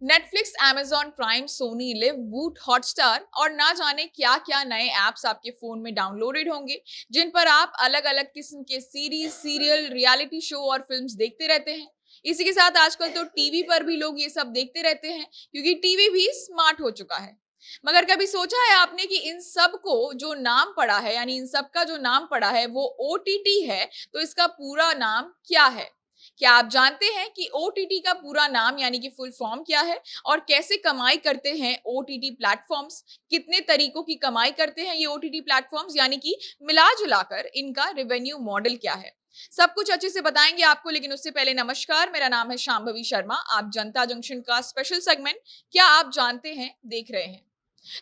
Netflix, amazon Prime, Sony LIV, Voot, Hotstar और ना जाने क्या क्या नए ऐप्स आपके फोन में डाउनलोडेड होंगे, जिन पर आप अलग अलग किस्म के सीरीज, सीरियल, रियलिटी शो और फिल्म्स देखते रहते हैं। इसी के साथ आजकल तो टीवी पर भी लोग ये सब देखते रहते हैं, क्योंकि टीवी भी स्मार्ट हो चुका है। मगर कभी सोचा है आपने कि इन सब को जो नाम पड़ा है, यानी इन सब का जो नाम पड़ा है वो ओटीटी है, तो इसका पूरा नाम क्या है? क्या आप जानते हैं कि ओटीटी का पूरा नाम यानी कि फुल फॉर्म क्या है, और कैसे कमाई करते हैं ओटीटी प्लेटफॉर्म्स? कितने तरीकों की कमाई करते हैं ये ओटीटी प्लेटफॉर्म्स, यानी कि मिला जुलाकर इनका रेवेन्यू मॉडल क्या है? सब कुछ अच्छे से बताएंगे आपको, लेकिन उससे पहले नमस्कार, मेरा नाम है शांभवी शर्मा। आप जनता जंक्शन का स्पेशल सेगमेंट क्या आप जानते हैं देख रहे हैं।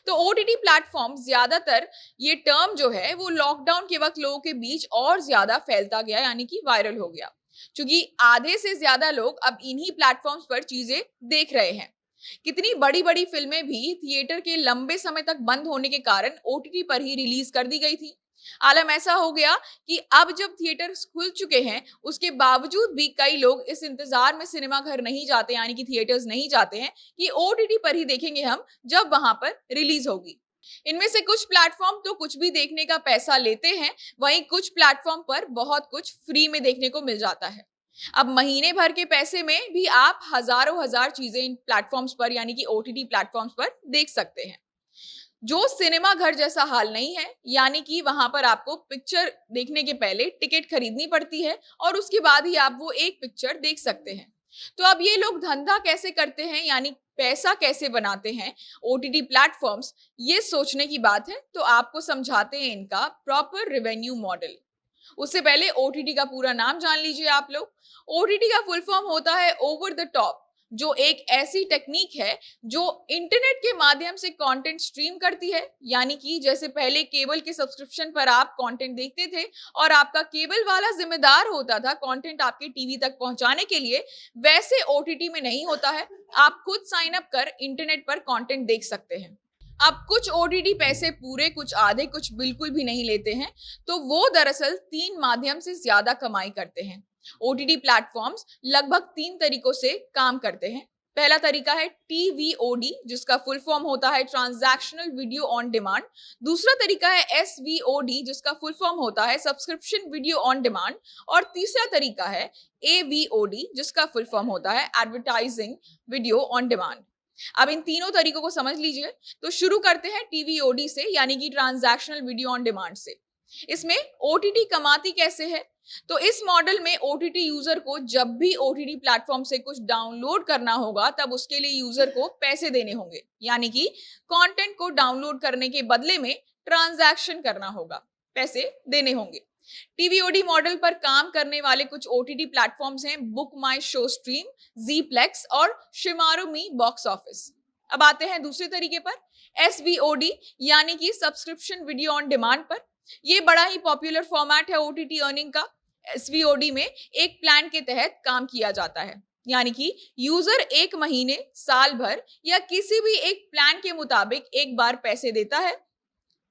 तो ओटीटी प्लेटफॉर्म ज्यादातर, ये टर्म जो है वो लॉकडाउन के वक्त लोगों के बीच और ज्यादा फैलता गया, यानी कि वायरल हो गया, क्योंकि आधे से ज्यादा लोग अब इन्हीं प्लेटफॉर्म्स पर चीजें देख रहे हैं। कितनी बड़ी बड़ी फिल्में भी थिएटर के लंबे समय तक बंद होने के कारण ओटीटी पर ही रिलीज कर दी गई थी। आलम ऐसा हो गया कि अब जब थिएटर खुल चुके हैं, उसके बावजूद भी कई लोग इस इंतजार में सिनेमा घर नहीं जाते, यानी कि थिएटर्स नहीं जाते हैं कि ओटीटी पर ही देखेंगे हम जब वहां पर रिलीज होगी। इनमें से कुछ प्लेटफॉर्म तो कुछ भी देखने का पैसा लेते हैं, वहीं कुछ प्लेटफॉर्म पर बहुत कुछ फ्री में देखने को मिल जाता है। अब महीने भर के पैसे में भी आप हजारों हजार चीजें इन प्लेटफॉर्म्स पर, यानी कि ओटीटी प्लेटफॉर्म्स पर देख सकते हैं। जो सिनेमा घर जैसा हाल नहीं है, यानी कि वहां पर आपको पिक्चर देखने के पहले टिकट खरीदनी पड़ती है और उसके बाद ही आप वो एक पिक्चर देख सकते हैं। तो अब ये लोग धंधा कैसे करते हैं, यानी पैसा कैसे बनाते हैं ओटीटी प्लेटफॉर्म्स, ये सोचने की बात है। तो आपको समझाते हैं इनका प्रॉपर रेवेन्यू मॉडल। उससे पहले ओटीटी का पूरा नाम जान लीजिए आप लोग। ओटीटी का फुल फॉर्म होता है ओवर द टॉप, जो एक ऐसी टेक्निक है जो इंटरनेट के माध्यम से कंटेंट स्ट्रीम करती है। यानी कि जैसे पहले केबल के सब्सक्रिप्शन पर आप कंटेंट देखते थे और आपका केबल वाला जिम्मेदार होता था कंटेंट आपके टीवी तक पहुंचाने के लिए, वैसे ओटीटी में नहीं होता है। आप खुद साइन अप कर इंटरनेट पर कंटेंट देख सकते हैं। अब कुछ ओटीटी पैसे पूरे, कुछ आधे, कुछ बिल्कुल भी नहीं लेते हैं। तो वो दरअसल तीन माध्यम से ज्यादा कमाई करते हैं। ओटीटी प्लेटफॉर्म्स लगभग तीन तरीकों से काम करते हैं। पहला तरीका है टीवीओडी, जिसका फुल फॉर्म होता है ट्रांजैक्शनल वीडियो ऑन डिमांड। दूसरा तरीका है एसवीओडी, जिसका फुल फॉर्म होता है सब्सक्रिप्शन वीडियो ऑन डिमांड। और तीसरा तरीका है एवीओडी, जिसका फुल फॉर्म होता है एडवर्टाइजिंग वीडियो ऑन डिमांड। अब इन तीनों तरीकों को समझ लीजिए। तो शुरू करते हैं टीवीओडी से, यानी कि ट्रांजैक्शनल वीडियो ऑन डिमांड से। इसमें ओटीटी कमाती कैसे है? तो इस मॉडल में ओटीटी यूजर को जब भी ओटीटी प्लेटफॉर्म से कुछ डाउनलोड करना होगा, तब उसके लिए यूजर को पैसे देने होंगे, यानी कि कंटेंट को डाउनलोड करने के बदले में ट्रांजैक्शन करना होगा, पैसे देने होंगे। टीवीओडी मॉडल पर काम करने वाले कुछ ओटीटी प्लेटफॉर्म्स हैं बुक माई शो स्ट्रीम, जीप्लेक्स और शिमारुमी बॉक्स ऑफिस। अब आते हैं दूसरे तरीके पर, एसवीओडी, यानी कि सब्सक्रिप्शन वीडियो ऑन डिमांड पर। ये बड़ा ही पॉपुलर फॉर्मेट है ओटीटी अर्निंग का। एसवीओडी में एक प्लान के तहत काम किया जाता है, यानी कि यूजर एक महीने, साल भर या किसी भी एक प्लान के मुताबिक एक बार पैसे देता है,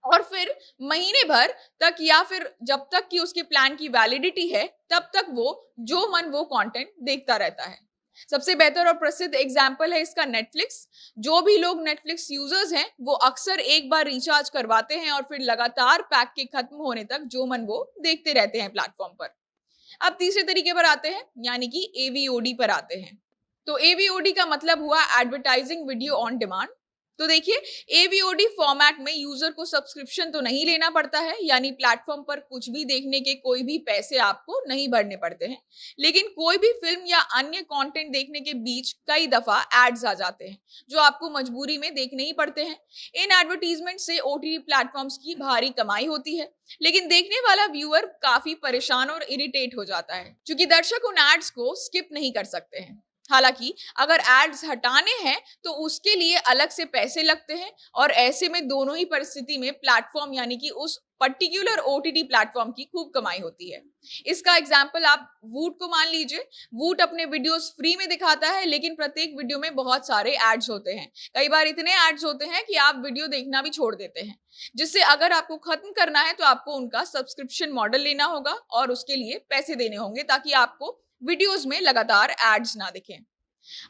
और फिर महीने भर तक या फिर जब तक कि उसके प्लान की वैलिडिटी है, तब तक वो जो मन वो कंटेंट देखता रहता है। सबसे बेहतर और प्रसिद्ध एग्जाम्पल है इसका नेटफ्लिक्स। जो भी लोग नेटफ्लिक्स यूजर्स हैं, वो अक्सर एक बार रिचार्ज करवाते हैं और फिर लगातार पैक के खत्म होने तक जो मन वो देखते रहते हैं प्लेटफॉर्म पर। अब तीसरे तरीके पर आते हैं, यानी कि एवीओडी पर आते हैं। तो एवीओडी का मतलब हुआ एडवर्टाइजिंग वीडियो ऑन डिमांड। तो देखिए, एवीओडी फॉर्मेट में यूजर को सब्सक्रिप्शन तो नहीं लेना पड़ता है, यानी प्लेटफॉर्म पर कुछ भी देखने के कोई भी पैसे आपको नहीं भरने पड़ते हैं। लेकिन कोई भी फिल्म या अन्य कंटेंट देखने के बीच कई दफा एड्स आ जाते हैं, जो आपको मजबूरी में देखने ही पड़ते हैं। इन एडवर्टीजमेंट से ओटीटी प्लेटफॉर्म्स की भारी कमाई होती है, लेकिन देखने वाला व्यूअर काफी परेशान और इरिटेट हो जाता है, क्योंकि दर्शक उन एड्स को स्किप नहीं कर सकते हैं। हालांकि अगर एड्स हटाने हैं तो उसके लिए अलग से पैसे लगते हैं, और ऐसे में दोनों ही परिस्थिति में प्लेटफॉर्म, यानी कि उस पर्टिकुलर ओटीटी प्लेटफॉर्म की खूब कमाई होती है। इसका एग्जांपल आप वूट को मान लीजिए। वूट अपने वीडियोस फ्री में दिखाता है, लेकिन प्रत्येक वीडियो में बहुत सारे एड्स होते हैं। कई बार इतने एड्स होते हैं कि आप वीडियो देखना भी छोड़ देते हैं, जिससे अगर आपको खत्म करना है तो आपको उनका सब्सक्रिप्शन मॉडल लेना होगा और उसके लिए पैसे देने होंगे, ताकि आपको वीडियोस में लगातार एड्स ना दिखें।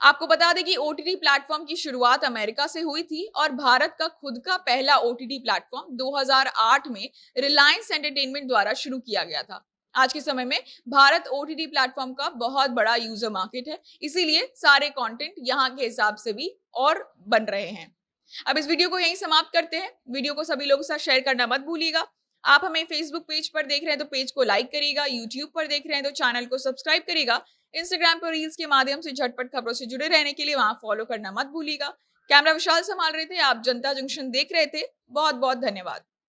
आपको बता दें कि ओटीटी प्लेटफॉर्म की शुरुआत अमेरिका से हुई थी और भारत का खुद का पहला ओटीटी प्लेटफॉर्म 2008 में रिलायंस एंटरटेनमेंट द्वारा शुरू किया गया था। आज के समय में भारत ओटीटी प्लेटफॉर्म का बहुत बड़ा यूजर मार्केट है, इसीलिए सारे कंटेंट यहाँ के हिसाब से भी और बन रहे हैं। अब इस वीडियो को यहीं समाप्त करते हैं। वीडियो को सभी लोगों के साथ शेयर करना मत भूलिएगा। आप हमें फेसबुक पेज पर देख रहे हैं तो पेज को लाइक करिएगा, यूट्यूब पर देख रहे हैं तो चैनल को सब्सक्राइब करिएगा, इंस्टाग्राम पर रील्स के माध्यम से झटपट खबरों से जुड़े रहने के लिए वहां फॉलो करना मत भूलिएगा। कैमरा विशाल संभाल रहे थे, आप जनता जंक्शन देख रहे थे। बहुत बहुत धन्यवाद।